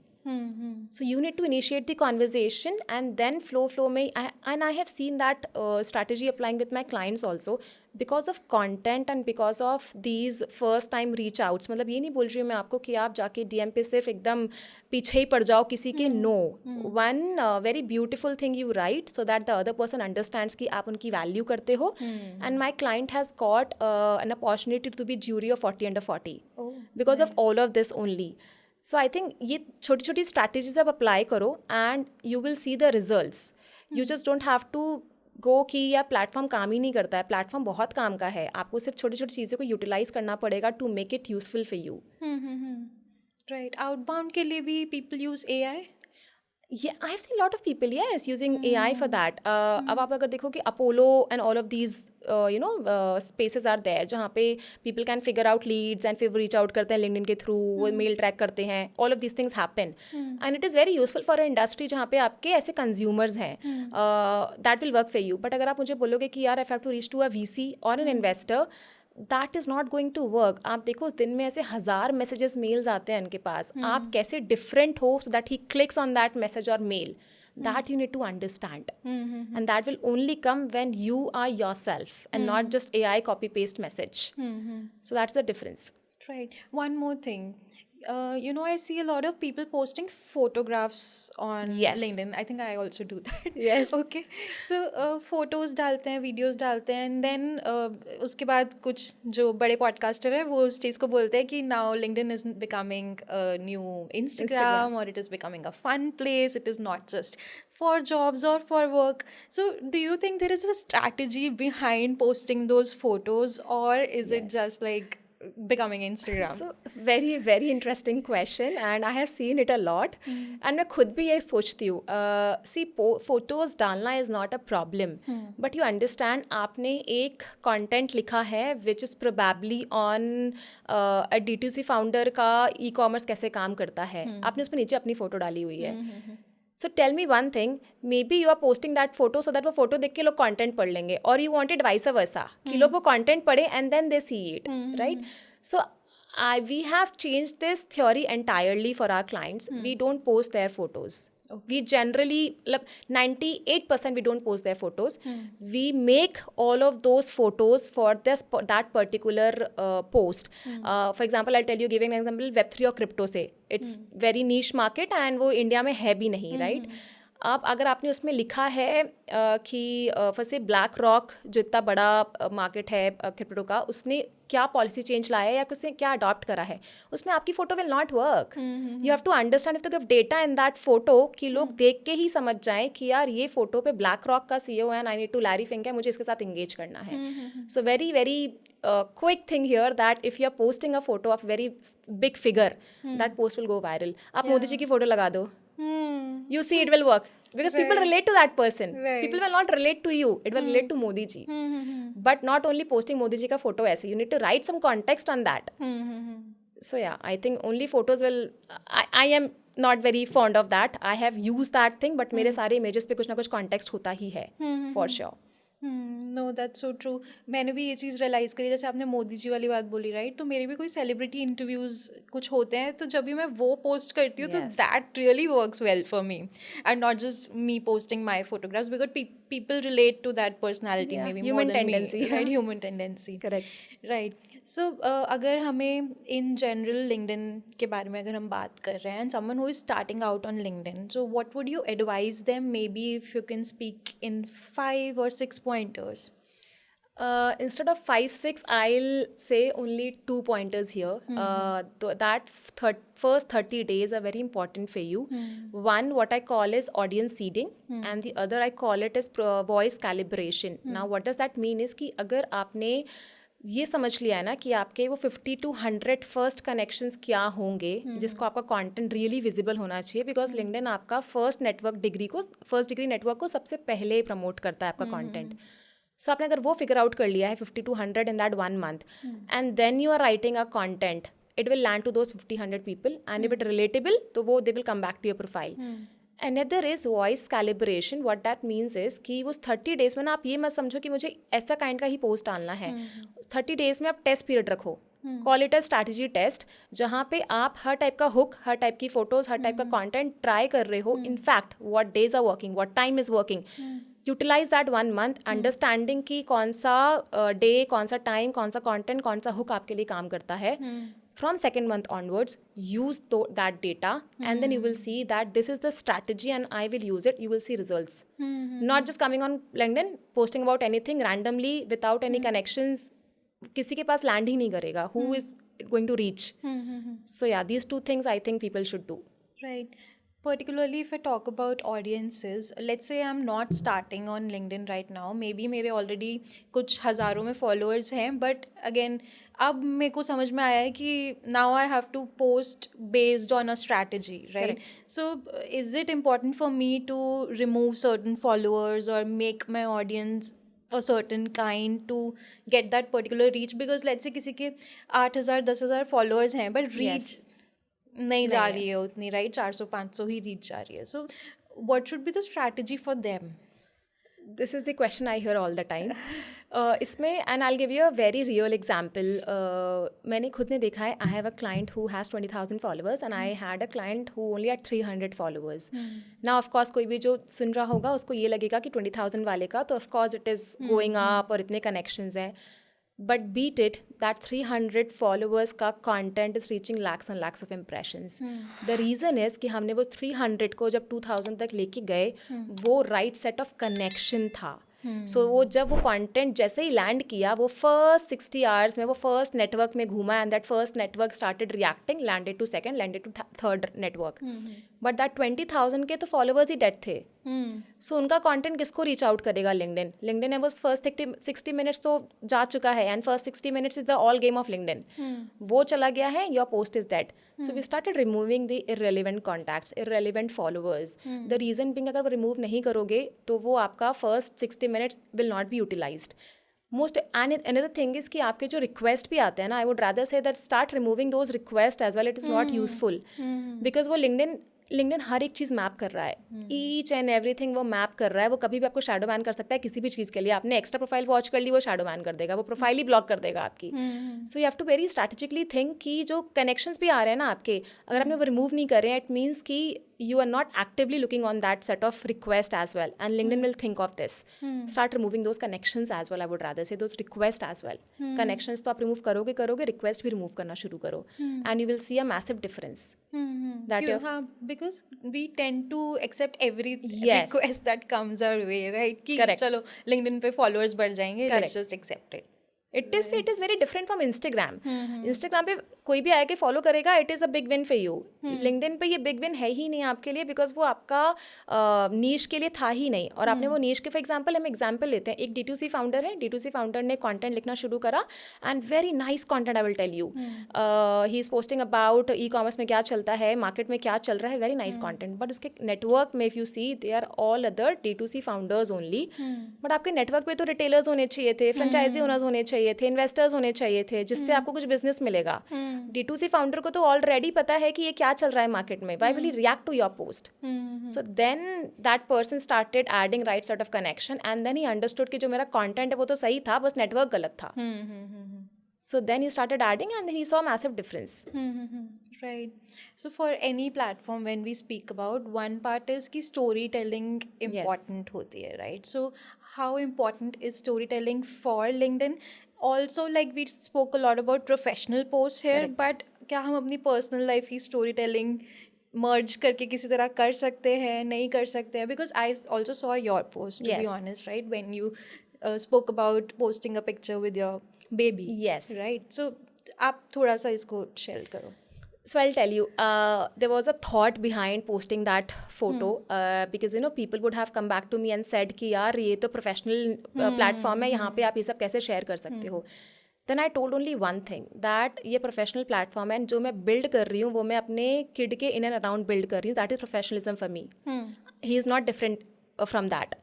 So you need to initiate the conversation and then flow में and I have seen that strategy applying with my clients also because of content and because of these first time reach outs. मतलब ये नहीं बोल रही हूँ मैं आपको कि आप जाके DM पे सिर्फ एकदम पीछे ही पड़ जाओ किसी के. No, one very beautiful thing you write so that the other person understands कि आप उनकी value करते हो. And my client has got an opportunity to be jury of 40 under 40 because of all of this only. So I think ये छोटी छोटी strategies आप apply करो and you will see the results. You just don't have to go कि यार platform काम ही नहीं करता है. प्लेटफॉर्म बहुत काम का है, आपको सिर्फ छोटी छोटी चीज़ों को यूटिलाइज करना पड़ेगा to make it useful for you. Right. Outbound के लिए भी people use AI? Yeah, I have seen a lot of people, yes, using AI for that. अब आप अगर देखो कि Apollo and all of these, spaces are there जहाँ पे people can figure out leads and फिर reach out करते हैं LinkedIn के through, वो mail track करते हैं. All of these things happen. And it is very useful for an industry जहाँ पे आपके ऐसे consumers हैं. That will work for you. But अगर आप मुझे बोलोगे कि यार I have to reach to a VC or an investor, that is not going to work. आप देखो दिन में ऐसे 1000 मैसेजेस मेल्स आते हैं उनके पास. आप कैसे डिफरेंट हो so that he clicks on that message और mail. That you need to understand. And that will only come when you are yourself and not just AI copy paste message. So that's the difference. Right. One more thing. I see a lot of people posting photographs on Yes. LinkedIn. I think I also do that. Yes. Okay. So photos डालते हैं, videos डालते हैं, and then उसके बाद कुछ जो बड़े podcaster हैं वो उस चीज़ को बोलते हैं कि now LinkedIn is becoming a new Instagram, or it is becoming a fun place. It is not just for jobs or for work. So do you think there is a strategy behind posting those photos, or is it just like becoming Instagram? So very very interesting question and I have seen it a lot. And मैं खुद भी ये सोचती हूँ. See, photos डालना is not a problem, but you understand आपने एक content लिखा है which is probably on a D2C founder का e-commerce कैसे काम करता है. आपने उसमें नीचे अपनी फ़ोटो डाली हुई है. So tell me one thing, maybe you are posting that photo so that वो photo देख के लोग content पढ़ लेंगे, or you wanted vice versa कि लोग वो content पढ़े and then they see it, right? So we have changed this theory entirely for our clients. We don't post their photos. We generally, 98% we don't post their photos. We make all of those photos for that particular post. For example, I'll tell you, giving an example, Web3 और crypto से. It's very niche market and वो India में है भी नहीं, right? अब अगर आपने उसमें लिखा है कि फसे ब्लैक रॉक जो इतना बड़ा मार्केट है क्रिप्टो का, उसने क्या पॉलिसी चेंज लाया है या उसने क्या अडॉप्ट करा है, उसमें आपकी photo will not work. You have to understand if the data in that photo कि लोग देख के ही समझ जाएं कि यार ये फोटो पे ब्लैक रॉक का CEO है, I need to Larry Fink है, मुझे इसके साथ इंगेज करना है. So very very quick thing here that if you are posting a photo of very big figure, that post will go viral. आप मोदी जी की फ़ोटो लगा दो, you see it will work because people relate to that person. People will not relate to you, it will relate to Modi ji. But not only posting Modi ji ka photo aise, you need to write some context on that. So yeah, I think only photos will, I am not very fond of that. I have used that thing, but मेरे सारे images पे कुछ ना कुछ context होता ही है for sure. No that's so true. मैंने भी ये चीज़ रियलाइज़ करी, जैसे आपने मोदी जी वाली बात बोली, राइट? तो मेरे भी कोई सेलिब्रिटी इंटरव्यूज़ कुछ होते हैं, तो जब भी मैं वो पोस्ट करती हूँ तो that really works well for me, and not just me posting my photographs, because people relate to that personality may be more than me, right? Human tendency, correct, right. So अगर हमें in general LinkedIn के बारे में अगर हम बात कर रहे हैं, and someone who is starting out on LinkedIn, so what would you advise them, may be if you can speak in 5 or 6 pointers? Instead of 5-6, I'll say only 2 pointers here. That first 30 days are very important for you. One, what I call is audience seeding, and the other I call it as voice calibration. Now, what does that mean is कि अगर आपने ये समझ लिया है ना कि आपके वो 50 to 100 फर्स्ट कनेक्शंस क्या होंगे जिसको आपका कंटेंट रियली विजिबल होना चाहिए, बिकॉज लिंक्डइन आपका फर्स्ट डिग्री नेटवर्क को सबसे पहले प्रमोट करता है आपका कंटेंट. सो आपने अगर वो फिगर आउट कर लिया है 50 to 100 in that 1 month, and then you are writing a content, it will land to those 50-100 people, and if it relatable तो वो they will come back to your profile. Another is voice calibration. What that means is कि वो 30 days में ना आप ये मत समझो कि मुझे ऐसा काइंड का ही पोस्ट डालना है. 30 डेज में आप टेस्ट पीरियड रखो. Call it a strategy test, जहाँ पे आप हर टाइप का हुक, हर टाइप की फोटोज, हर टाइप का कंटेंट ट्राई कर रहे हो. In fact what days are working, what time is working. Utilise that 1 month, understanding कि कौन सा डे, कौन सा टाइम, कौन सा कंटेंट, कौन सा हुक आपके लिए काम करता है. From second month onwards, use that data, and then you will see that this is the strategy and I will use it. You will see results. Not just coming on LinkedIn, posting about anything randomly without any connections. किसी के पास land ही नहीं करेगा. Who is it going to reach? So yeah, these two things I think people should do. Right. Particularly if I talk about audiences, let's say I'm not starting on LinkedIn right now, maybe मेरे already कुछ हज़ारों में followers हैं, but again अब मेरे को समझ में आया है कि now I have to post based on a strategy, right? Correct. So is it important for me to remove certain followers or make my audience a certain kind to get that particular reach? Because let's say किसी के 8,000 10,000 followers हैं, but reach नहीं जा रही है उतनी, right? 400-500 ही reach जा रही है. So what should be the strategy for them? This is the question I hear all the time. इसमें, and I'll give you a very real example. मैंने खुद ने देखा है. I have a client who has 20,000 followers and I had a client who only had 300 followers. Now of course कोई भी जो सुन रहा होगा उसको ये लगेगा कि 20,000 वाले का तो of course it is going up और इतने connections हैं. But beat it, that 300 followers का content is reaching lakhs and lakhs of impressions. The reason is कि हमने वो 300 को जब 2000 तक लेके गए, वो right set of connection था. सो वो जब वो कंटेंट जैसे ही लैंड किया, वो फर्स्ट 60 आवर्स में वो फर्स्ट नेटवर्क में घूमा and that first network started reacting, landed to second, landed to third network. But that 20,000 के तो फॉलोअर्स ही डेड थे. सो उनका कंटेंट किसको रीच आउट करेगा? लिंक्डइन. लिंक्डइन है वो फर्स्ट 60 मिनट्स तो जा चुका है and first 60 minutes is the all game of LinkedIn. वो चला गया है, your post is dead. So we started removing the irrelevant contacts, irrelevant followers. The reason being, अगर वो remove नहीं करोगे तो वो आपका first 60 minutes will not be utilized. And another thing is कि आपके जो request भी आते हैं ना, I would rather say that start removing those requests as well. It is not useful. Because वो लिंक्डइन हर एक चीज़ मैप कर रहा है. ईच एंड एवरीथिंग वो मैप कर रहा है. वो कभी भी आपको शैडो बैन कर सकता है किसी भी चीज़ के लिए. आपने एक्स्ट्रा प्रोफाइल वॉच कर ली, वो शैडो बैन कर देगा, वो प्रोफाइल ही ब्लॉक कर देगा आपकी. So you have to very strategically think कि जो कनेक्शंस भी आ रहे हैं ना आपके, अगर आपने वो रिमूव नहीं कर रहे हैं, इट मीन्स कि you are not actively looking on that set of request as well, and LinkedIn will think of this. Start removing those connections as well. I would rather say those requests as well. Connections तो आप remove करोगे, request भी remove करना शुरू करो, and you will see a massive difference. Because we tend to accept every Yes. request that comes our way, right? कि Correct. चलो LinkedIn पे followers बढ़ जाएंगे, Correct. let's just accept it. It is very different from Instagram. Instagram पे कोई भी आके follow करेगा, it is a big win for you. LinkedIn पे ये बिग विन है ही नहीं आपके लिए, बिकॉज वो आपका नीश के लिए था ही नहीं. और आपने वो नीश के, फॉर एग्जांपल हम एग्जांपल लेते हैं, एक D2C फाउंडर है. D2C फाउंडर ने कंटेंट लिखना शुरू करा and very nice content, I will tell you. He is posting about ecommerce में क्या चलता है, मार्केट में क्या चल रहा है, वेरी नाइस कंटेंट. बट उसके नेटवर्क में if you see, they are all other D2C founders only. But आपके नेटवर्क पे तो रिटेलर्स होने चाहिए थे, फ्रेंचाइजी ओनर्स होने चाहिए थे, इन्वेस्टर्स होने चाहिए थे, जिससे आपको कुछ बिजनेस मिलेगा. D2C फाउंडर को तो ऑलरेडी पता है कि ये क्या चल रहा है मार्केट में. Why will he react to your post? So then that person started adding right sort of connection, and then he understood कि जो मेरा content है वो तो सही था, बस network गलत था. So then he started adding, and then he saw massive difference. Right. So for any platform, when we speak about, one part is कि storytelling important होती है, right? So how important is storytelling for LinkedIn? Also, like we spoke a lot about professional posts here, but क्या हम अपनी personal life की storytelling merge करके किसी तरह कर सकते हैं, नहीं कर सकते हैं? Because I also saw your post, to be honest, right? When you spoke about posting a picture with your baby. Yes. Right? So आप थोड़ा सा इसको share करो. So I'll tell you, there was a thought behind posting that photo, because people would have come back to me and said कि यार ये तो professional platform है, यहाँ पे आप ये सब कैसे share कर सकते हो. Then I told only one thing, that ये professional platform है, जो मैं build कर रही हूँ वो मैं अपने kid के in and around build कर रही हूँ. That is professionalism for me. He is not different from that.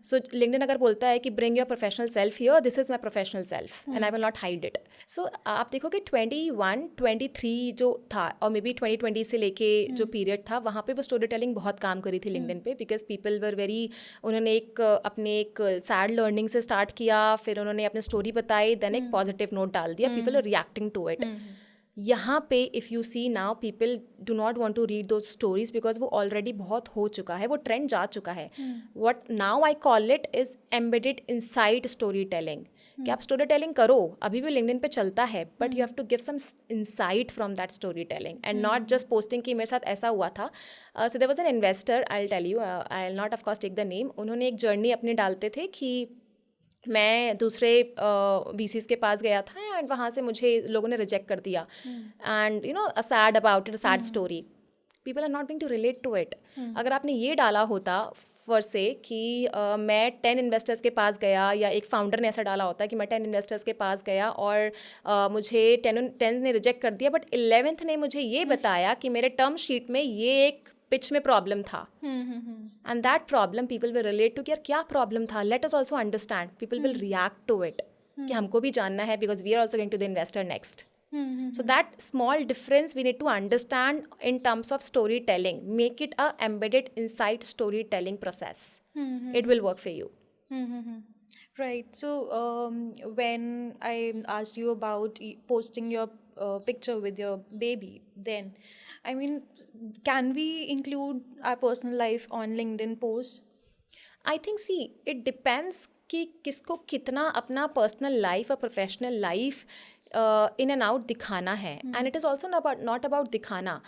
So LinkedIn अगर बोलता है कि bring your professional self here, this is my professional self and I will not hide it. So आप देखोगे 21, 23 जो था और मे बी 2020 से लेके जो पीरियड था वहाँ पे वो स्टोरी टेलिंग बहुत काम करी थी LinkedIn पे, बिकॉज पीपल वर वेरी, उन्होंने अपने एक सैड लर्निंग से स्टार्ट किया, फिर उन्होंने अपनी स्टोरी बताई, देन एक पॉजिटिव नोट डाल दिया, people are reacting to it. यहाँ पे if you see now people do not want to read those stories because वो ऑलरेडी बहुत हो चुका है, वो ट्रेंड जा चुका है. What now I call it is embedded inside story telling. कि आप स्टोरी टेलिंग करो, अभी भी लिंक्डइन पे चलता है, but you have to give some insight from that story telling and not just posting कि मेरे साथ ऐसा हुआ था. So there was an investor, I will tell you, I will not of course take the name. उन्होंने एक journey अपनी डालते थे कि मैं दूसरे VCs के पास गया था एंड वहाँ से मुझे लोगों ने रिजेक्ट कर दिया and you know sad about it, sad story. People are not going to relate to it. अगर आपने ये डाला होता फॉर से कि मैं 10 इन्वेस्टर्स के पास गया, या एक फाउंडर ने ऐसा डाला होता कि मैं 10 इन्वेस्टर्स के पास गया और मुझे 10 ने रिजेक्ट कर दिया, बट 11th ने मुझे ये बताया कि मेरे टर्म शीट में ये एक पिच में प्रॉब्लम था, and that problem people will relate to कि यार क्या प्रॉब्लम था, let us also understand. People will react to it कि हमको भी जानना है because we are also going to the investor next. So that small difference we need to understand in terms of storytelling. Make it a embedded inside storytelling process. It will work for you. Right. So when I asked you about posting your picture with your baby, then I mean, can we include our personal life on LinkedIn posts? I think, see, it depends कि किसको कितना अपना personal life और professional life in and out दिखाना है. And it is also not about दिखाना,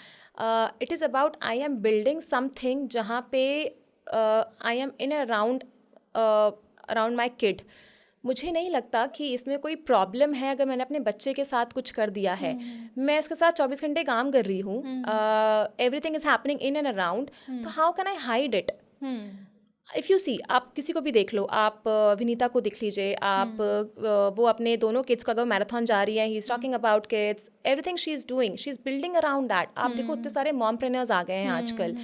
it is about I am building something जहाँ पे I am in around my kid. मुझे नहीं लगता कि इसमें कोई प्रॉब्लम है अगर मैंने अपने बच्चे के साथ कुछ कर दिया है. मैं उसके साथ 24 घंटे काम कर रही हूँ, everything is happening in and around, तो how can I hide it? If you see, आप किसी को भी देख लो, आप विनीता को देख लीजिए, आप वो अपने दोनों किड्स को, अगर मैराथन जा रही है, he is talking about kids, everything she is doing, she is building around that. आप देखो इतने सारे मॉमप्रेन्योर्स आ गए हैं आजकल,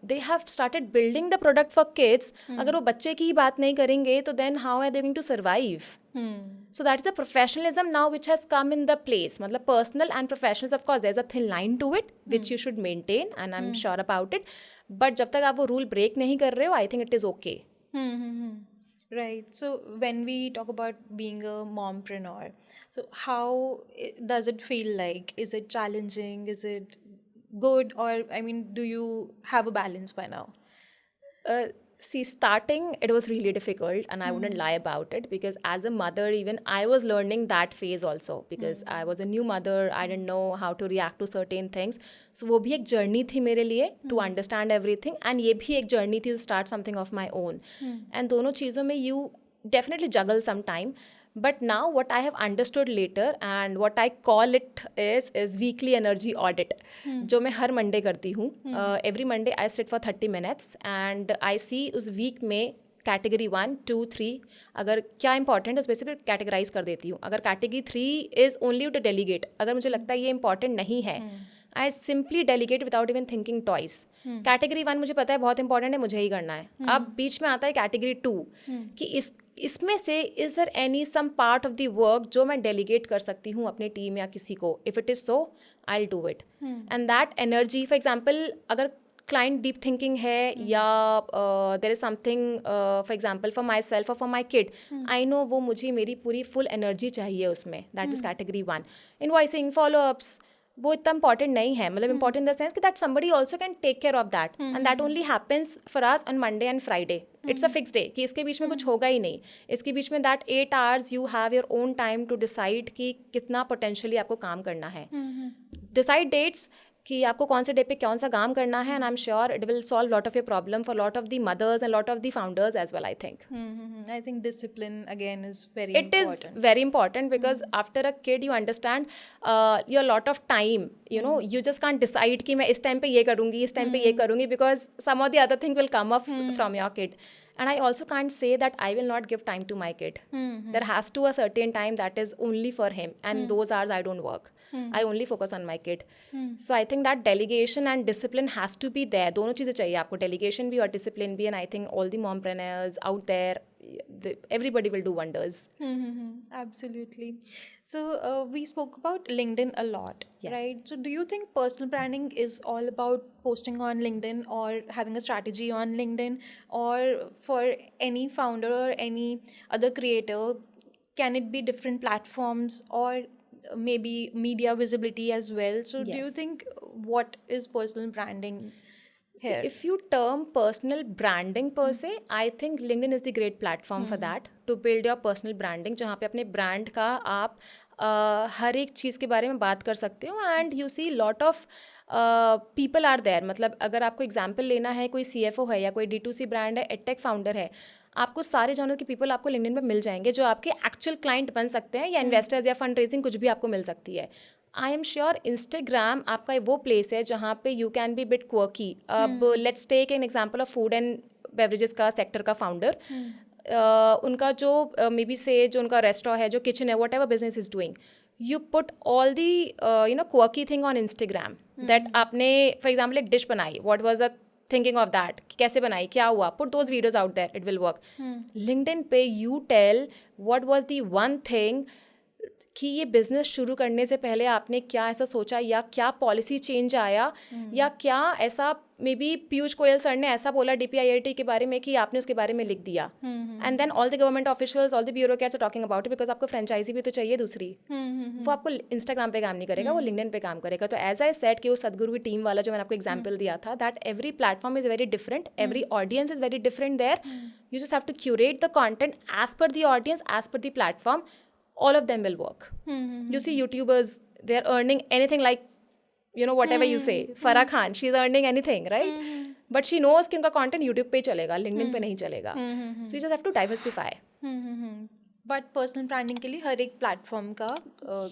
they have started building the product for kids. अगर वो बच्चे की ही बात नहीं करेंगे तो then how are they going to survive? So that is a professionalism now which has come in the place. मतलब personal and professional, of course there's a thin line to it which you should maintain and I'm sure about it. But जब तक आप वो rule break नहीं कर रहे हो, I think it is okay. Right. So when we talk about being a mompreneur, so how does it feel like? Is it challenging? Is it good? Or I mean, do you have a balance by now? See, starting it was really difficult and I wouldn't lie about it, because as a mother even I was learning that phase also, because I was a new mother, I didn't know how to react to certain things. So वो भी एक journey थी मेरे लिए to understand everything, and ये भी एक journey थी to start something of my own. And दोनों चीज़ों में you definitely juggle some time. But now what I have understood later and what I call it is weekly energy audit, जो मैं हर Monday करती हूँ. Every Monday I sit for 30 minutes and I see उस week में category 1, 2, 3 अगर क्या important है उस बेसिस पे कैटेगराइज कर देती हूँ. अगर category 3 is only to delegate, अगर मुझे लगता है ये इंपॉर्टेंट नहीं है, I simply delegate without even thinking twice. Category 1 मुझे पता है बहुत इंपॉर्टेंट है, मुझे ही करना है. अब बीच में आता है कैटेगरी 2 कि इसमें से is there any some part of the work जो मैं डेलीगेट कर सकती हूँ अपनी टीम या किसी को. If it is so I will do it. And that energy, for example अगर क्लाइंट डीप थिंकिंग है या there is something for example for myself और for my kid, I know वो मुझे मेरी पूरी फुल एनर्जी चाहिए उसमें. That is category 1. Invoicing, followups, वो इतना इंपॉर्टेंट नहीं है. मतलब इंपॉर्टेंट इन द सेंस कि that somebody also can take care of that, and that only happens for us on Monday and Friday. It's a fix day कि इसके बीच में कुछ होगा ही नहीं. इसके बीच में that 8 hours you have your own time to decide कि कितना पोटेंशियली आपको काम करना है. डिसाइड डेट्स कि आपको कौन से डे पे कौन सा काम करना है, and I am sure it will solve lot of your problem for lot of the mothers and lot of the founders as well. I think I think discipline again is very it important. is very important because after a kid you understand your lot of time, you know, you just can't decide कि मैं इस time पे ये करूँगी, इस time पे ये करूँगी, because some of the other thing will come up from your kid. And I also can't say that I will not give time to my kid. There has to a certain time that is only for him, and those hours I don't work. I only focus on my kid. So I think that delegation and discipline has to be there. दोनों चीज़ें चाहिए आपको, delegation भी और discipline भी, and I think all the mompreneurs out there, everybody will do wonders. Absolutely. So we spoke about LinkedIn a lot, Yes. right? So do you think personal branding is all about posting on LinkedIn or having a strategy on LinkedIn, or for any founder or any other creator, can it be different platforms or maybe media visibility as well? So do you Yes. think what is personal branding See, here? if you term personal branding per se, I think LinkedIn is the great platform for that, to build your personal branding, जहाँ पे अपने brand का आप हर एक चीज़ के बारे में बात कर सकते हो, and you see lot of people are there. मतलब अगर आपको एग्जाम्पल लेना है, कोई CFO है या कोई D2C ब्रांड है, एडटेक फाउंडर है, आपको सारे जॉनर के पीपल आपको लिंक्डइन पे मिल जाएंगे जो आपके एक्चुअल क्लाइंट बन सकते हैं, या इन्वेस्टर्स या फंड रेजिंग कुछ भी आपको मिल सकती है. आई एम श्योर इंस्टाग्राम आपका वो प्लेस है जहाँ पे you can be bit quirky. अब let's take an example of food and beverages का सेक्टर का फाउंडर. उनका जो मे बी से जो उनका रेस्टोरेंट है, जो किचन है, whatever business is doing, you put all the quirky thing on Instagram. That आपने फॉर एग्जाम्पल एक डिश बनाई, what was the thinking of that, कैसे बनाई, क्या हुआ, put those videos out there, it will work. LinkedIn पे you tell what was the one thing कि ये बिजनेस शुरू करने से पहले आपने क्या ऐसा सोचा, या क्या पॉलिसी चेंज आया, या क्या ऐसा may be Piyush Goyal sir ने ऐसा बोला DPIIT के बारे में कि आपने उसके बारे में लिख दिया. And then all the government officials, all the bureaucrats are talking about it, because आपको फ्रेंचाइजी भी तो चाहिए दूसरी. वो आपको इंस्टाग्राम पे काम नहीं करेगा, वो लिंक्डइन पे काम करेगा. तो एज आई सेड कि वो सदगुरु की टीम वाला जो मैंने आपको एग्जाम्पल दिया था, that every platform is very different, every audience is very different there. You just have to curate the content as per the audience, as per the platform. All of them will work. You see YouTubers, they're earning anything, like, whatever you say. Farah Khan, she's earning anything, right? But she knows कि उनका content YouTube पे चलेगा, LinkedIn पे नहीं चलेगा. So you just have to diversify. But personal branding के लिए हर एक प्लेटफॉर्म का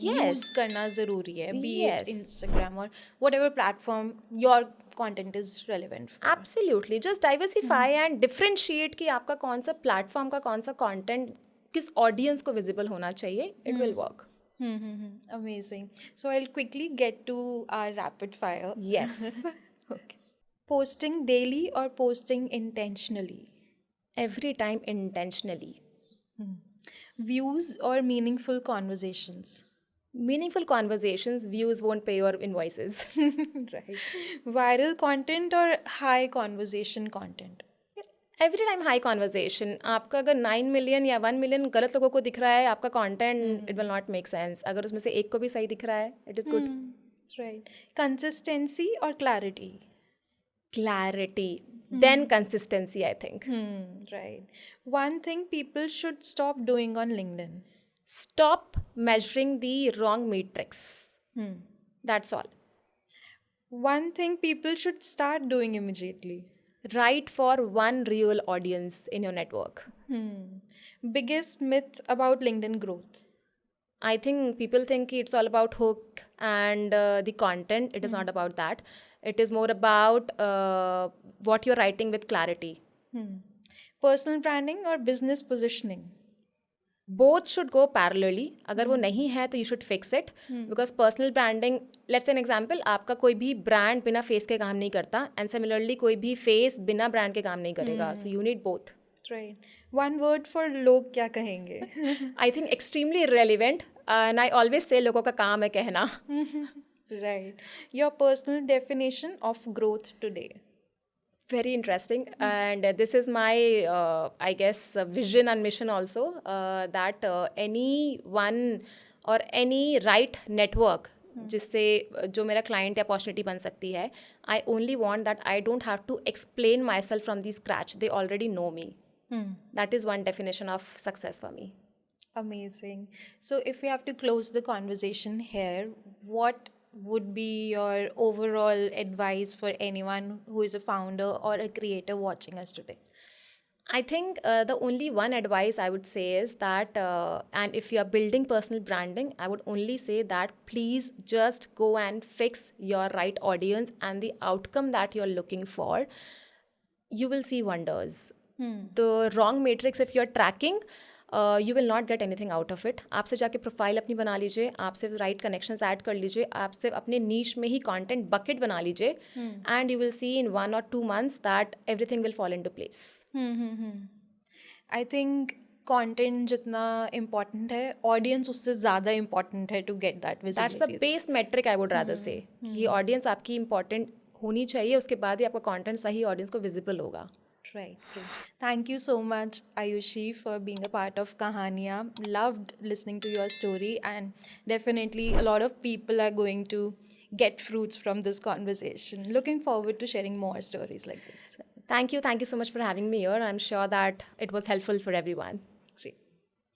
यूज करना ज़रूरी है, बी इट इंस्टाग्राम और what ever platform your content is relevant. Absolutely. Just diversify and differentiate कि आपका कौन सा प्लेटफॉर्म का कौन सा content किस ऑडियंस को विजिबल होना चाहिए. It will work. Amazing. So I'll quickly get to our rapid fire. Yes. Okay. Posting daily or posting intentionally? Every time intentionally. Views or meaningful conversations? Meaningful conversations, views won't pay your invoices. Right. Viral content or high conversation content? Every time high conversation. आपका अगर 9 million या 1 million गलत लोगों को दिख रहा है, आपका content it will not make sense. अगर उसमें से एक को भी सही दिख रहा है, it is good. Right. Consistency और clarity? Clarity then consistency, I think. Right. One thing people should stop doing on LinkedIn? Stop measuring the wrong metrics. That's all. One thing people should start doing immediately? Write for one real audience in your network. Biggest myth about LinkedIn growth? I think people think it's all about hook and the content. It is not about that. It is more about what you're writing with clarity. Personal branding or business positioning? Both should go parallelly. अगर वो नहीं है तो you should fix it. Because personal branding, let's say an example, आपका कोई भी brand बिना face के काम नहीं करता, and similarly कोई भी face बिना brand के काम नहीं करेगा. So you need both. Right. One word for लोग क्या कहेंगे? I think extremely relevant, and I always say लोगों का काम है कहना. Right. Your personal definition of growth today? Very interesting. And this is my, I guess, vision and mission also, that anyone or any right network जिससे जो मेरा client या opportunity बन सकती है, I only want that I don't have to explain myself from the scratch. They already know me. That is one definition of success for me. Amazing. So if we have to close the conversation here, what would be your overall advice for anyone who is a founder or a creator watching us today? I think the only one advice I would say is that, and if you are building personal branding, I would only say that please just go and fix your right audience and the outcome that you're looking for. You will see wonders. The wrong matrix, if you're tracking, you will not get anything out of it. आप सिर्फ जाके profile अपनी बना लीजिए, आप सिर्फ right connections add कर लीजिए, आप सिर्फ अपने नीश में ही कंटेंट बकेट बना लीजिए, and you will see in 1 or 2 months that everything will fall into place. I think content जितना इम्पॉर्टेंट है, ऑडियंस उससे ज़्यादा इम्पॉर्टेंट है to get that that's the visibility. Best metric I would rather say. ये audience आपकी important होनी चाहिए, उसके बाद ही आपका कंटेंट सही ऑडियंस को विजिबल होगा. Right. Thank you so much, Ayushi, for being a part of Kahaniya. Loved listening to your story, and definitely a lot of people are going to get fruits from this conversation. Looking forward to sharing more stories like this. Thank you so much for having me here. I'm sure that it was helpful for everyone.